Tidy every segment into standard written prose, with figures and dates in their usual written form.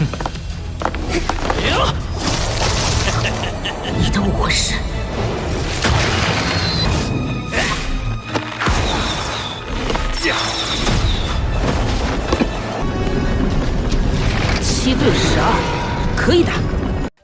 你的卧室。7对12，可以的。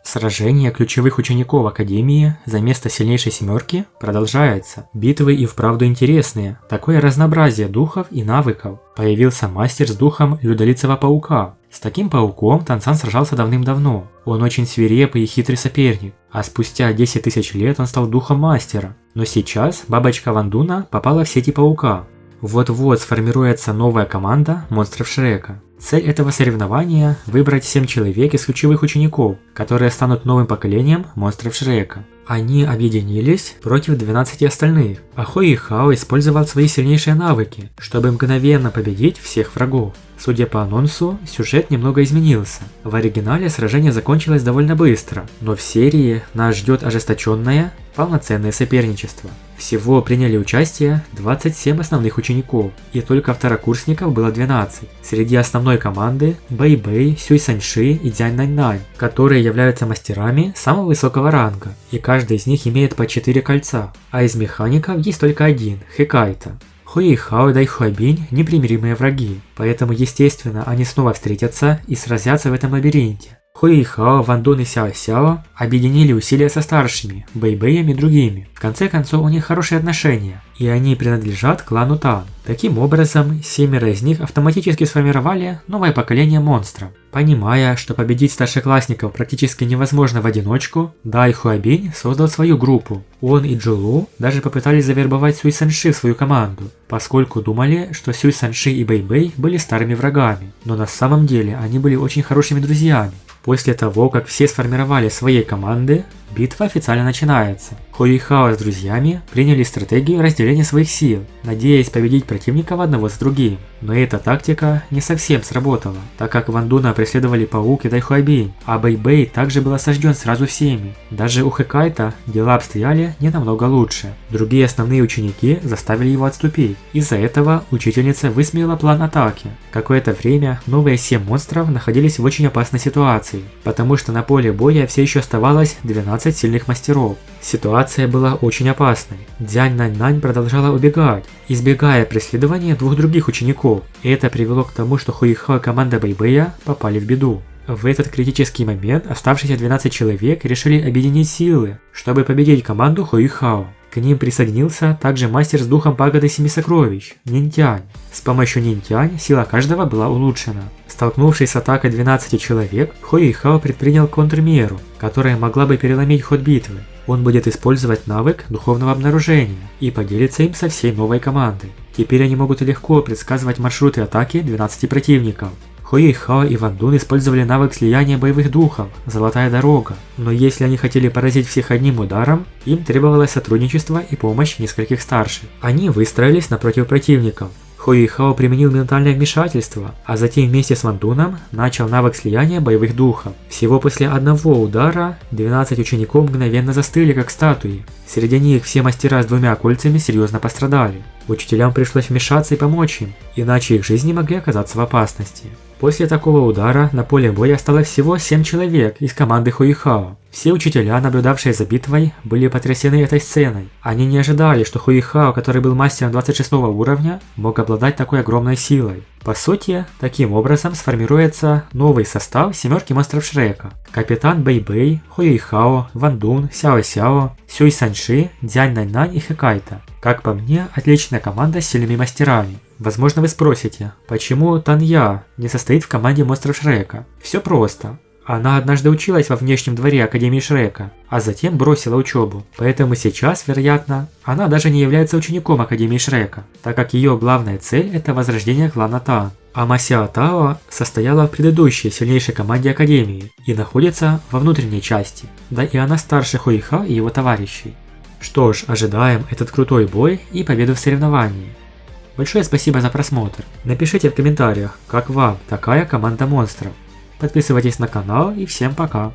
Сражение ключевых учеников Академии за место сильнейшей семерки продолжается. Битвы и вправду интересные. Такое разнообразие духов и навыков. Появился мастер с духом Людолицего паука. С таким пауком Тансан сражался давным-давно. Он очень свирепый и хитрый соперник. А спустя 10 тысяч лет он стал духом мастера. Но сейчас бабочка Вандуна попала в сети паука. Вот-вот сформируется новая команда монстров Шрека. Цель этого соревнования – выбрать 7 человек из ключевых учеников, которые станут новым поколением монстров Шрека. Они объединились против 12 остальных, а Хуи-Хао использовал свои сильнейшие навыки, чтобы мгновенно победить всех врагов. Судя по анонсу, сюжет немного изменился. В оригинале сражение закончилось довольно быстро, но в серии нас ждет ожесточенное, полноценное соперничество. Всего приняли участие 27 основных учеников, и только второкурсников было 12. Среди основной команды Бэй-Бэй, Сюй Саньши и Дзянь Нань-Нань, которые являются мастерами самого высокого ранга, и каждый из них имеет по 4 кольца, а из механиков есть только один – Хэкайта. Хуи-Хао и Дайхуабинь – непримиримые враги, поэтому естественно они снова встретятся и сразятся в этом лабиринте. Хуи-Хао, Вандун и Сяо-Сяо объединили усилия со старшими, Бэй-Бэем и другими. В конце концов у них хорошие отношения, и они принадлежат клану Тан. Таким образом, 7 из них автоматически сформировали новое поколение монстров. Понимая, что победить старшеклассников практически невозможно в одиночку, Дайхуабинь создал свою группу. Он и Джулу даже попытались завербовать Сюй Саньши в свою команду, поскольку думали, что Сюй Саньши и Бэй-Бэй были старыми врагами, но на самом деле они были очень хорошими друзьями. После того, как все сформировали свои команды, битва официально начинается. Хуи-Хао с друзьями приняли стратегию разделения своих сил, надеясь победить противников одного с другим. Но эта тактика не совсем сработала, так как Вандуна преследовали Паук и Дайхуабинь, а Бэй-Бэй также был осажден сразу всеми. Даже у Хэкайта дела обстояли не намного лучше. Другие основные ученики заставили его отступить. Из-за этого учительница высмеяла план атаки. Какое-то время новые 7 монстров находились в очень опасной ситуации, потому что на поле боя все еще оставалось 12 сильных мастеров. Ситуация была очень опасной. Дзянь Нань-Нань продолжала убегать, избегая преследования 2 других учеников, и это привело к тому, что Хуи-Хао и команда Бэй-Бэя попали в беду. В этот критический момент оставшиеся 12 человек решили объединить силы, чтобы победить команду Хуи-Хао. К ним присоединился также мастер с духом пагоды 7 сокровищ, Нинтянь. С помощью Нинтянь сила каждого была улучшена. Столкнувшись с атакой 12 человек, Хуи-Хао предпринял контрмеру, которая могла бы переломить ход битвы. Он будет использовать навык духовного обнаружения и поделится им со всей новой командой. Теперь они могут легко предсказывать маршруты атаки 12 противников. Хуи-Хао и Вандун использовали навык слияния боевых духов «Золотая дорога», но если они хотели поразить всех одним ударом, им требовалось сотрудничество и помощь нескольких старших. Они выстроились напротив противников. Хуи-Хао применил ментальное вмешательство, а затем вместе с Вандуном начал навык слияния боевых духов. Всего после одного удара 12 учеников мгновенно застыли как статуи. Среди них все мастера с 2 кольцами серьезно пострадали. Учителям пришлось вмешаться и помочь им, иначе их жизни могли оказаться в опасности. После такого удара на поле боя осталось всего 7 человек из команды Хуи-Хао. Все учителя, наблюдавшие за битвой, были потрясены этой сценой. Они не ожидали, что Хуи-Хао, который был мастером 26 уровня, мог обладать такой огромной силой. По сути, таким образом сформируется новый состав 7 монстров Шрека. Капитан Бэй-Бэй, Хуи-Хао, Вандун, Сяо-Сяо, Сюй Саньши, Дзянь Нань-Нань и Хэкайта. Как по мне, отличная команда с сильными мастерами. Возможно, вы спросите, почему Танья не состоит в команде монстров Шрека? Все просто. Она однажды училась во внешнем дворе Академии Шрека, а затем бросила учебу. Поэтому сейчас, вероятно, она даже не является учеником Академии Шрека, так как ее главная цель – это возрождение клана Тан. А Масяо Тао состояла в предыдущей сильнейшей команде Академии и находится во внутренней части. Да и она старше Хуи-Хао и его товарищей. Что ж, ожидаем этот крутой бой и победу в соревновании. Большое спасибо за просмотр. Напишите в комментариях, как вам такая команда монстров. Подписывайтесь на канал и всем пока.